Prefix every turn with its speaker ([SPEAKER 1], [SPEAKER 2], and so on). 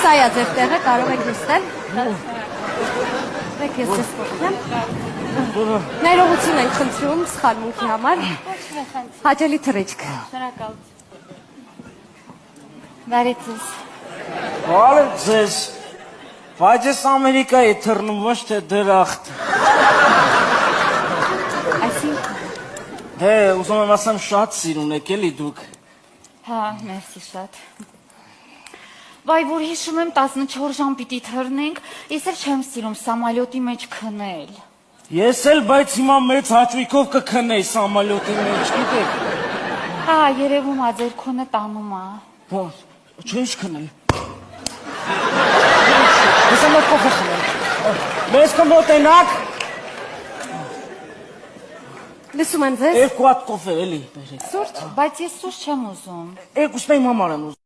[SPEAKER 1] Սա է ձեր տեղը, կարող եք նստել։ Եք ես ձեզ կողքեմ։ Ներողություն ենք խնդրում սխալմունքի համար։ Հաճելի թռիչք։
[SPEAKER 2] Շնորհակալություն։ Բարի ձեզ։
[SPEAKER 3] Բարի ձեզ։ Բայց ես Ամերիկայի թռնում ոչ թե դրախտ։
[SPEAKER 2] Այսինքն։
[SPEAKER 3] Հե, ուզում եմ ասեմ շատ սիրուն եք էլի դուք։
[SPEAKER 2] Հա, մերսի շատ։ Վայ, որ հիշում եմ 14 ժամ պիտի թռնենք, ես էլ չեմ սիրում սամալյոտի մեջ քնել։
[SPEAKER 3] Ես էլ, բայց հիմա մեծ հաճույքով կքնեի սամալյոտի մեջ, գիտեք։
[SPEAKER 2] Հա, երևում ա ձեր քոնը տանում ա։
[SPEAKER 3] Ո՞ր, չէ՞չ քնել։ Ես եմ կոֆե խմել։ Մեզ կմոտենաք։
[SPEAKER 1] Լսում եմ ձեզ։
[SPEAKER 3] 2 հատ կոֆե էլի բերեք։
[SPEAKER 2] Սուրճ, բայց ես սուրճ չեմ ուզում։
[SPEAKER 3] Երկուսն իմ համար եմ ուզում։